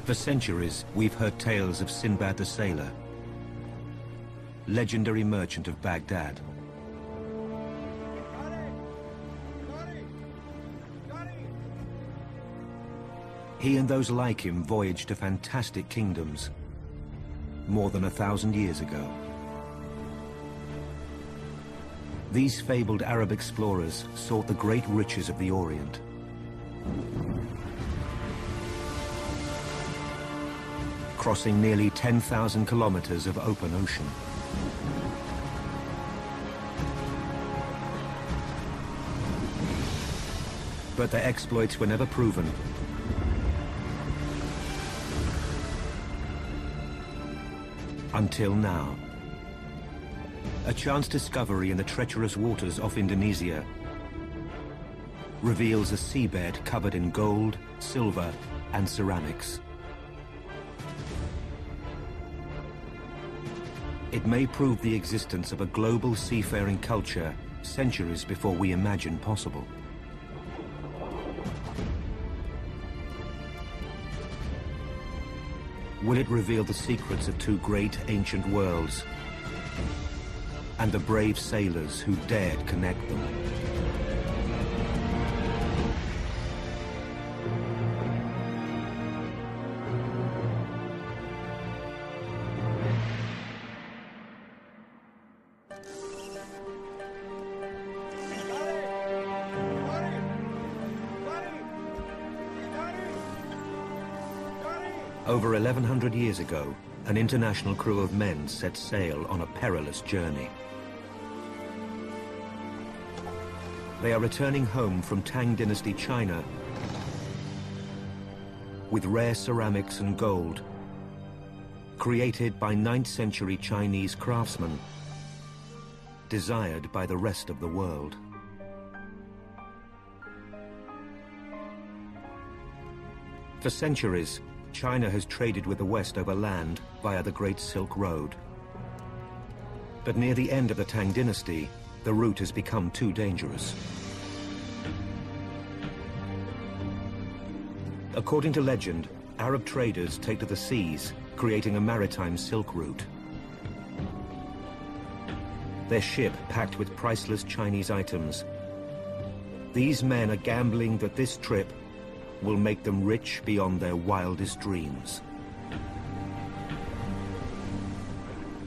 For centuries, we've heard tales of Sindbad the Sailor, legendary merchant of Baghdad. He and those like him voyaged to fantastic kingdoms more than 1,000 years ago. These fabled Arab explorers sought the great riches of the Orient. Crossing nearly 10,000 kilometers of open ocean. But their exploits were never proven. Until now. A chance discovery in the treacherous waters off Indonesia reveals a seabed covered in gold, silver, and ceramics. It may prove the existence of a global seafaring culture centuries before we imagined possible. Will it reveal the secrets of two great ancient worlds and the brave sailors who dared connect them? Over 1,100 years ago, an international crew of men set sail on a perilous journey. They are returning home from Tang Dynasty China with rare ceramics and gold created by 9th century Chinese craftsmen, desired by the rest of the world. For centuries, China has traded with the West over land via the Great Silk Road. But near the end of the Tang Dynasty, the route has become too dangerous. According to legend, Arab traders take to the seas, creating a maritime silk route. Their ship packed with priceless Chinese items. These men are gambling that this trip will make them rich beyond their wildest dreams.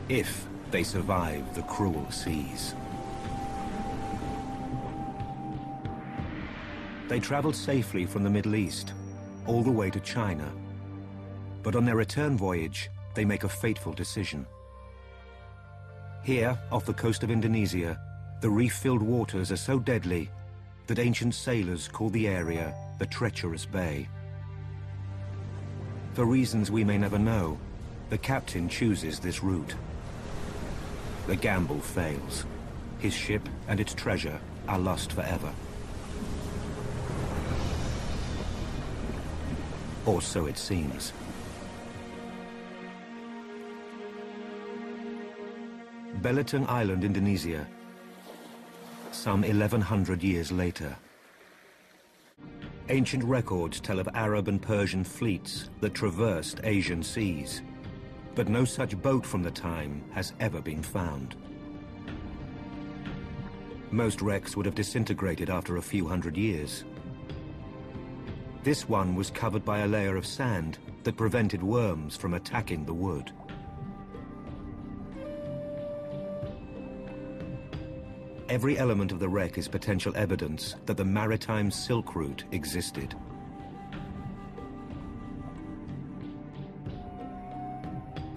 If they survive the cruel seas. They traveled safely from the Middle East, all the way to China. But on their return voyage, they make a fateful decision. Here, off the coast of Indonesia, the reef-filled waters are so deadly that ancient sailors call the area the Treacherous Bay. For reasons we may never know, the captain chooses this route. The gamble fails. His ship and its treasure are lost forever. Or so it seems. Belitung Island, Indonesia, some 1,100 years later. Ancient records tell of Arab and Persian fleets that traversed Asian seas, but no such boat from the time has ever been found. Most wrecks would have disintegrated after a few hundred years. This one was covered by a layer of sand that prevented worms from attacking the wood. Every element of the wreck is potential evidence that the maritime Silk Route existed.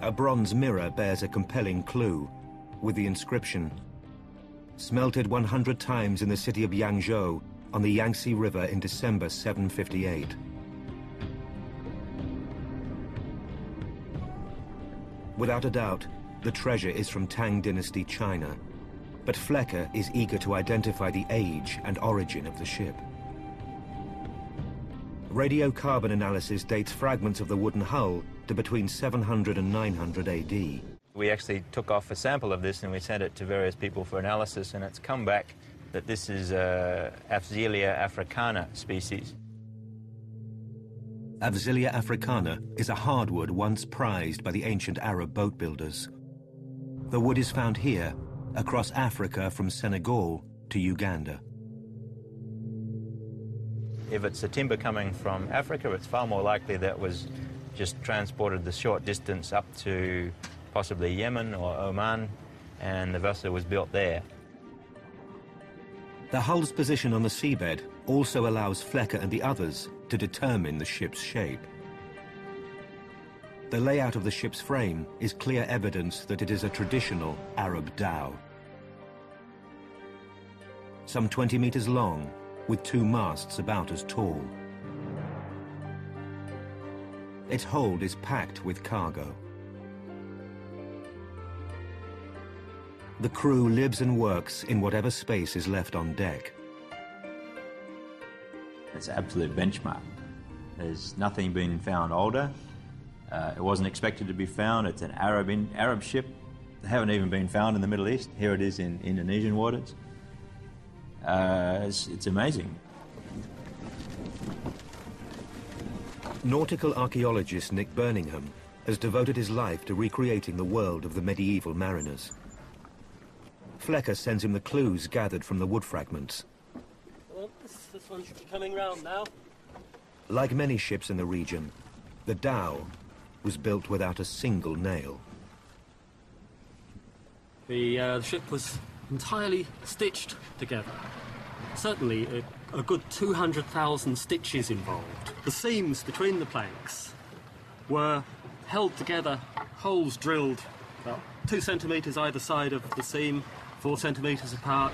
A bronze mirror bears a compelling clue, with the inscription, "Smelted 100 times in the city of Yangzhou on the Yangtze River in December 758. Without a doubt, the treasure is from Tang Dynasty China, but Flecker is eager to identify the age and origin of the ship. Radiocarbon analysis dates fragments of the wooden hull to between 700 and 900 AD. We actually took off a sample of this and we sent it to various people for analysis, and it's come back that this is Afzelia africana species. Avzilia africana is a hardwood once prized by the ancient Arab boat builders. The wood is found here, across Africa from Senegal to Uganda. If it's a timber coming from Africa, it's far more likely that was just transported the short distance up to possibly Yemen or Oman, and the vessel was built there. The hull's position on the seabed also allows Flecker and the others to determine the ship's shape. The layout of the ship's frame is clear evidence that it is a traditional Arab dhow. Some 20 meters long, with 2 masts about as tall. Its hold is packed with cargo. The crew lives and works in whatever space is left on deck. It's an absolute benchmark. There's nothing been found older. It wasn't expected to be found. It's an Arab ship. They haven't even been found in the Middle East. Here it is in Indonesian waters. It's amazing. Nautical archaeologist Nick Birmingham has devoted his life to recreating the world of the medieval mariners. Flecker sends him the clues gathered from the wood fragments. Well, this one should be coming round now. Like many ships in the region, the dhow was built without a single nail. The ship was entirely stitched together. Certainly a good 200,000 stitches involved. The seams between the planks were held together, holes drilled about 2 centimetres either side of the seam, 4 centimetres apart.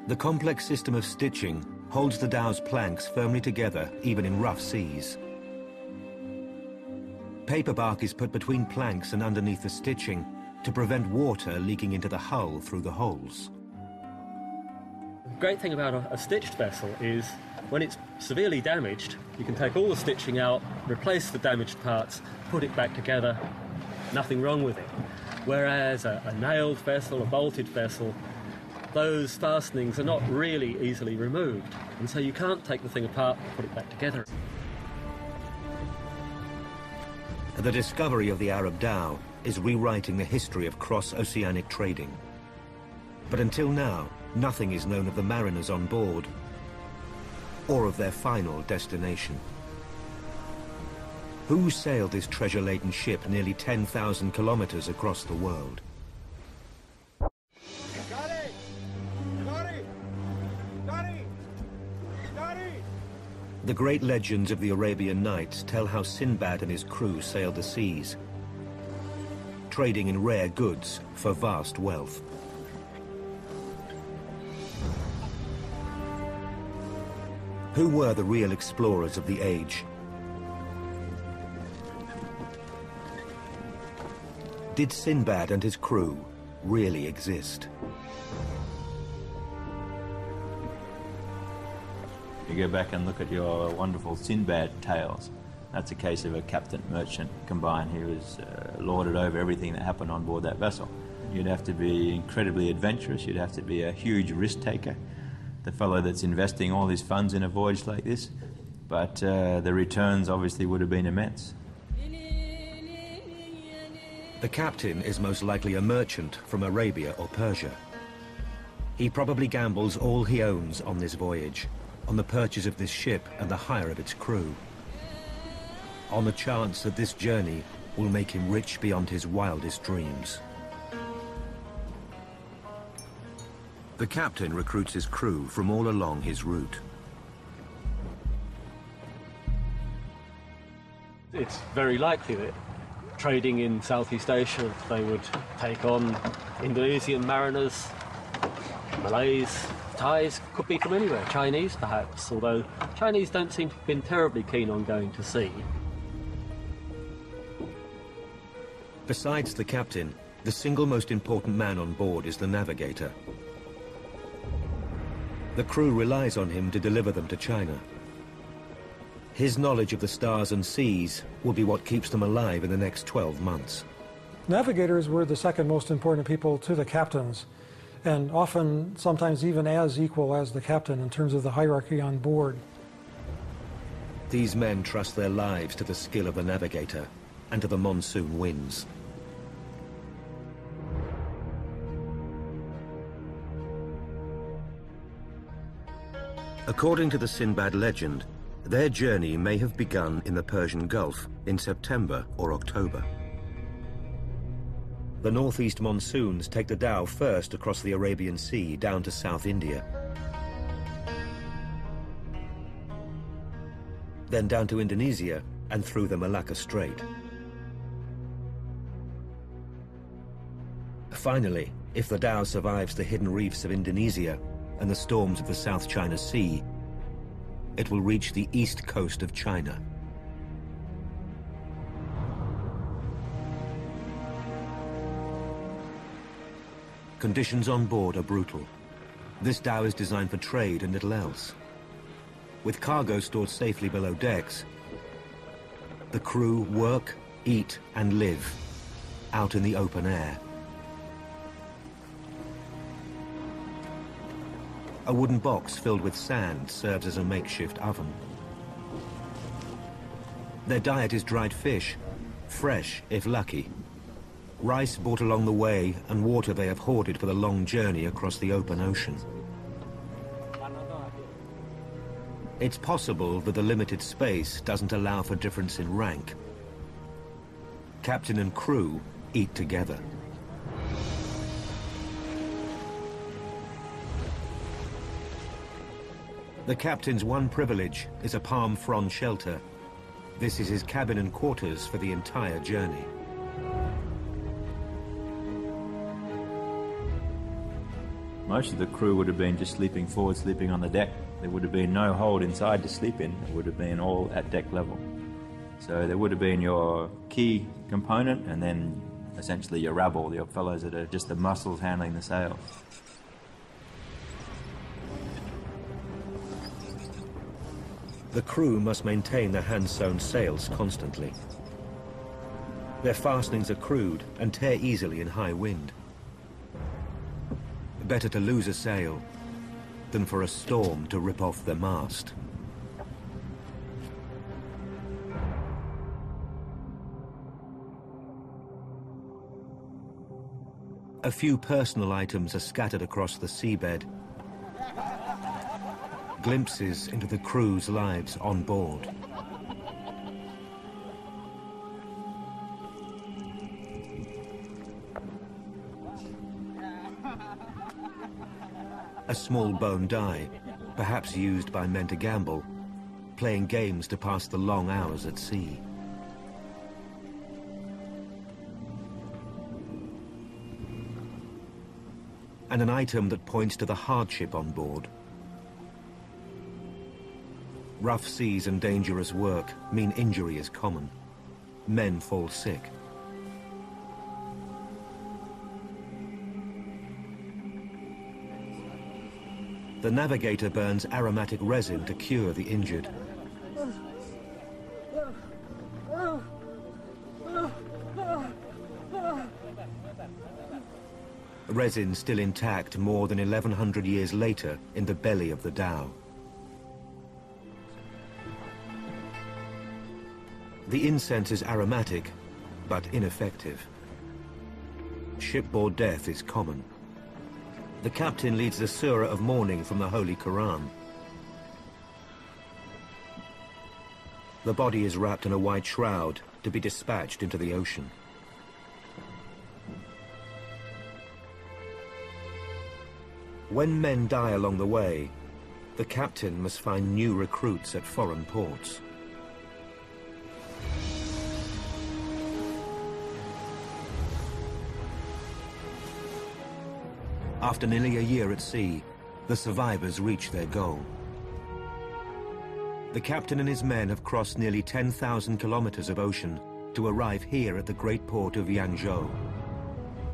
The complex system of stitching holds the dhow's planks firmly together even in rough seas. Paper bark is put between planks and underneath the stitching to prevent water leaking into the hull through the holes. The great thing about a stitched vessel is when it's severely damaged, you can take all the stitching out, replace the damaged parts, put it back together, nothing wrong with it. Whereas a nailed vessel, a bolted vessel, those fastenings are not really easily removed, and so you can't take the thing apart and put it back together. The discovery of the Arab dhow is rewriting the history of cross-oceanic trading. But until now, nothing is known of the mariners on board or of their final destination. Who sailed this treasure-laden ship nearly 10,000 kilometers across the world? The great legends of the Arabian Nights tell how Sindbad and his crew sailed the seas, trading in rare goods for vast wealth. Who were the real explorers of the age? Did Sindbad and his crew really exist? You go back and look at your wonderful Sindbad tales. That's a case of a captain merchant combined. He was lorded over everything that happened on board that vessel. You'd have to be incredibly adventurous. You'd have to be a huge risk taker, the fellow that's investing all his funds in a voyage like this. But the returns obviously would have been immense. The captain is most likely a merchant from Arabia or Persia. He probably gambles all he owns on this voyage, on the purchase of this ship and the hire of its crew, on the chance that this journey will make him rich beyond his wildest dreams. The captain recruits his crew from all along his route. It's very likely that trading in Southeast Asia, they would take on Indonesian mariners, Malays, Thais, could be from anywhere, Chinese perhaps, although Chinese don't seem to have been terribly keen on going to sea. Besides the captain, the single most important man on board is the navigator. The crew relies on him to deliver them to China. His knowledge of the stars and seas will be what keeps them alive in the next 12 months. Navigators were the second most important people to the captains, and often, sometimes even as equal as the captain in terms of the hierarchy on board. These men trust their lives to the skill of the navigator and to the monsoon winds. According to the Sindbad legend, their journey may have begun in the Persian Gulf in September or October. The northeast monsoons take the dhow first across the Arabian Sea down to South India, then down to Indonesia and through the Malacca Strait. Finally, if the dhow survives the hidden reefs of Indonesia and the storms of the South China Sea, it will reach the east coast of China. Conditions on board are brutal. This dhow is designed for trade and little else. With cargo stored safely below decks, the crew work, eat, and live out in the open air. A wooden box filled with sand serves as a makeshift oven. Their diet is dried fish, fresh if lucky, rice bought along the way, and water they have hoarded for the long journey across the open ocean. It's possible that the limited space doesn't allow for difference in rank. Captain and crew eat together. The captain's one privilege is a palm frond shelter. This is his cabin and quarters for the entire journey. Most of the crew would have been just sleeping forward, sleeping on the deck. There would have been no hold inside to sleep in. It would have been all at deck level. So there would have been your key component and then essentially your rabble, your fellows that are just the muscles handling the sails. The crew must maintain their hand-sewn sails constantly. Their fastenings are crude and tear easily in high wind. Better to lose a sail than for a storm to rip off the mast. A few personal items are scattered across the seabed. Glimpses into the crew's lives on board. A small bone die, perhaps used by men to gamble, playing games to pass the long hours at sea. And an item that points to the hardship on board. Rough seas and dangerous work mean injury is common. Men fall sick. The navigator burns aromatic resin to cure the injured. Resin still intact more than 1100 years later in the belly of the dhow. The incense is aromatic, but ineffective. Shipboard death is common. The captain leads the surah of mourning from the Holy Quran. The body is wrapped in a white shroud to be dispatched into the ocean. When men die along the way, the captain must find new recruits at foreign ports. After nearly a year at sea, the survivors reach their goal. The captain and his men have crossed nearly 10,000 kilometers of ocean to arrive here at the great port of Yangzhou.